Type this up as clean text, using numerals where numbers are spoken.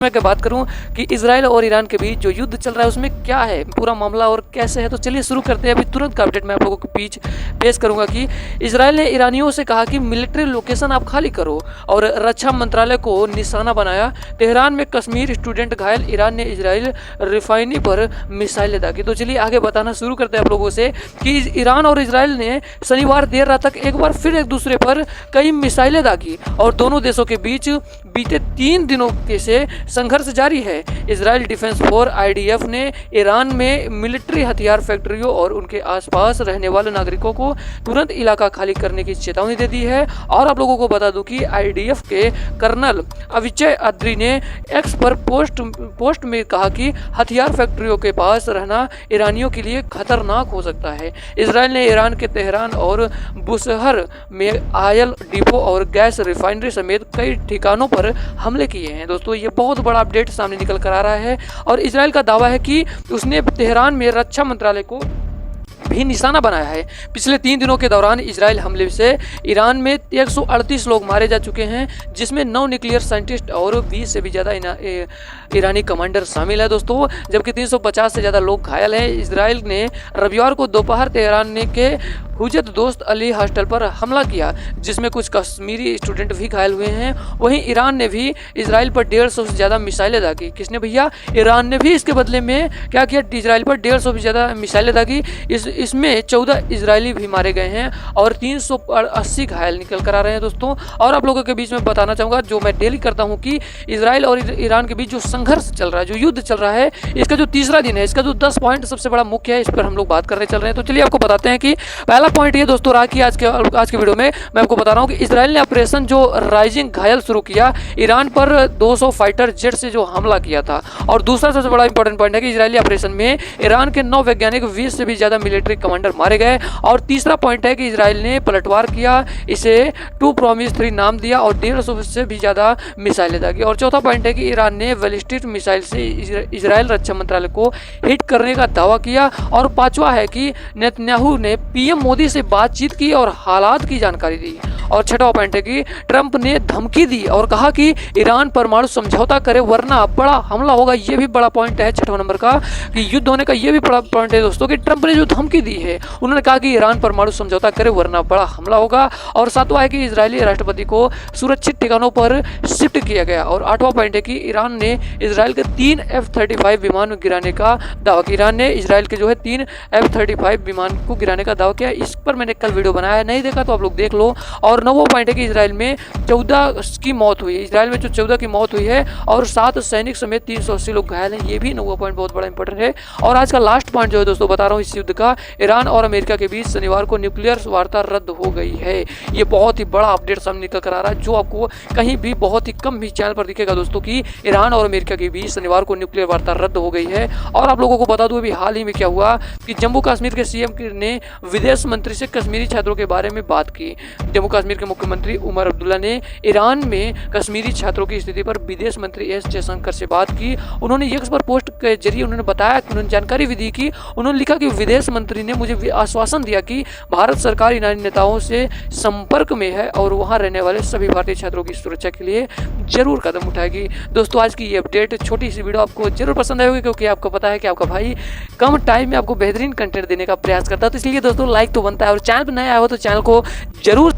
मैं क्या बात करूं कि इजराइल और ईरान के बीच जो युद्ध चल रहा है उसमें क्या है पूरा मामला और कैसे है, तो चलिए शुरू करते हैं। अभी तुरंत का अपडेट मैं आप लोगों के बीच पेश करूंगा कि इजराइल ने ईरानियों से कहा कि मिलिट्री लोकेशन आप खाली करो और रक्षा मंत्रालय को निशाना बनाया। तेहरान में कश्मीर स्टूडेंट घायल, ईरान ने इजराइल रिफाइनरी पर मिसाइलें दागी। तो चलिए आगे बताना शुरू करते हैं आप लोगों से कि ईरान और इजराइल ने शनिवार देर रात तक एक बार फिर एक दूसरे पर कई मिसाइलें दागी और दोनों देशों के बीच बीते 3 दिनों से संघर्ष जारी है। इजराइल डिफेंस फोर्स IDF ने ईरान में मिलिट्री हथियार फैक्ट्रियों और उनके आसपास रहने वाले नागरिकों को तुरंत इलाका खाली करने की चेतावनी दे दी है। और आप लोगों को बता दूं कि IDF के कर्नल अविचय अद्री ने एक्स पर पोस्ट में कहा कि हथियार फैक्ट्रियों के पास रहना ईरानियों के लिए खतरनाक हो सकता है। इजराइल ने ईरान के तेहरान और बुशहर में ऑयल डिपो और गैस रिफाइनरी समेत कई ठिकानों पर हमले किए हैं। दोस्तों ये बहुत बड़ा अपडेट सामने निकल कर आ रहा है और इजराइल का दावा है कि उसने तेहरान में रक्षा मंत्रालय को भी निशाना बनाया है। पिछले 3 दिनों के दौरान इजराइल हमले से ईरान में 138 लोग मारे जा चुके हैं, जिसमें 9 न्यूक्लियर साइंटिस्ट और 20 से भी ज़्यादा ईरानी कमांडर शामिल है दोस्तों, जबकि 350 से ज़्यादा लोग घायल हैं। इजराइल ने रविवार को दोपहर तेहरान के हुजत दोस्त अली हॉस्टल पर हमला किया, जिसमें कुछ कश्मीरी स्टूडेंट भी घायल हुए हैं। वहीं ईरान ने भी इजराइल पर 150 से ज़्यादा मिसाइलें दागी। किसने भैया? ईरान ने भी इसके बदले में क्या किया? इजराइल पर 150 से ज़्यादा मिसाइलें दागी। इसमें 14 इजरायली भी मारे गए हैं और 380 घायल निकल कर आ रहे हैं दोस्तों। और आप लोगों के बीच में बताना चाहूँगा, जो मैं डेली करता हूँ, कि इजराइल और ईरान के बीच जो संघर्ष चल रहा है, जो युद्ध चल रहा है, इसका जो तीसरा दिन है, इसका जो 10 पॉइंट सबसे बड़ा मुख्य है, इस पर हम लोग बात करने चल रहे हैं। तो चलिए आपको बताते हैं कि पहला पॉइंट ये दोस्तों रहा कि आज के वीडियो में मैं आपको बता रहा हूँ कि इजराइल ने ऑपरेशन जो राइजिंग घायल शुरू किया, ईरान पर 200 फाइटर जेट से जो हमला किया था। और दूसरा सबसे बड़ा इंपॉर्टेंट पॉइंट है कि इजरायली ऑपरेशन में ईरान के 9 वैज्ञानिक, 20 से भी ज़्यादा मिलिट्री कमांडर मारे गए। और तीसरा पॉइंट है कि इजराइल ने पलटवार किया, इसे 2 प्रॉमिस 3 नाम दिया और 150 से भी ज़्यादा मिसाइलें दागी। और चौथा पॉइंट है कि ईरान ने बैलिस्टिक मिसाइल से इजराइल रक्षा मंत्रालय को हिट करने का दावा किया। और पांचवा है कि नेतन्याहू ने PM मोदी से बातचीत की और हालात की जानकारी दी। और छठवां पॉइंट है कि ट्रंप ने धमकी दी और कहा कि ईरान परमाणु समझौता करे वरना बड़ा हमला होगा। ये भी बड़ा पॉइंट है 6वां नंबर का, कि युद्ध होने का ये भी बड़ा पॉइंट है दोस्तों, कि ट्रंप ने जो धमकी दी है, उन्होंने कहा कि ईरान परमाणु समझौता करे वरना बड़ा हमला होगा। और 7वां है कि इजरायली राष्ट्रपति को सुरक्षित ठिकानों पर शिफ्ट किया गया। और 8वां पॉइंट है कि ईरान ने इजराइल के 3 F-35 विमान गिराने का दावा किया। ईरान ने इजराइल के जो है 3 F-35 विमान को गिराने का दावा किया। इस पर मैंने कल वीडियो बनाया है, नहीं देखा तो आप लोग देख लो। और 9वां पॉइंट है कि इजराइल में 14 की मौत हुई है। इजराइल में जो 14 की मौत हुई है और 7 सैनिक समेत 380 लोग घायल हैं। ये भी 9वां पॉइंट बहुत बड़ा इंपॉर्टेंट है। और आज का लास्ट पॉइंट जो है दोस्तों बता रहा हूँ इस युद्ध का, ईरान और अमेरिका के बीच शनिवार को न्यूक्लियर वार्ता रद्द हो गई है। ये बहुत ही बड़ा अपडेट सामने निकल कर आ रहा है, जो आपको कहीं भी बहुत ही कम भी चैनल पर दिखेगा दोस्तों, कि ईरान और अमेरिका के बीच शनिवार को न्यूक्लियर वार्ता रद्द हो गई है। और आप लोगों को बता दूं अभी हाल ही में क्या हुआ कि जम्मू कश्मीर के CM ने विदेश मंत्री से कश्मीरी छात्रों के बारे में बात की। जम्मू कश्मीर के मुख्यमंत्री उमर अब्दुल्ला ने ईरान में कश्मीरी छात्रों की स्थिति पर विदेश मंत्री S जयशंकर से बात की। उन्होंने एक्स पर पोस्ट के जरिए उन्होंने बताया, उन्होंने जानकारी भी दी कि उन्होंने लिखा कि विदेश मंत्री ने मुझे आश्वासन दिया कि भारत सरकार ईरानी नेताओं से संपर्क में है और वहां रहने वाले सभी भारतीय छात्रों की सुरक्षा के लिए जरूर कदम उठाएगी। दोस्तों आज की ये अपडेट, छोटी सी वीडियो आपको जरूर पसंद आई होगी, क्योंकि आपको पता है कि आपका भाई कम टाइम में आपको बेहतरीन कंटेंट देने का प्रयास करता है। तो इसलिए दोस्तों लाइक तो बनता है, और चैनल पर नया आया हो तो चैनल को जरूर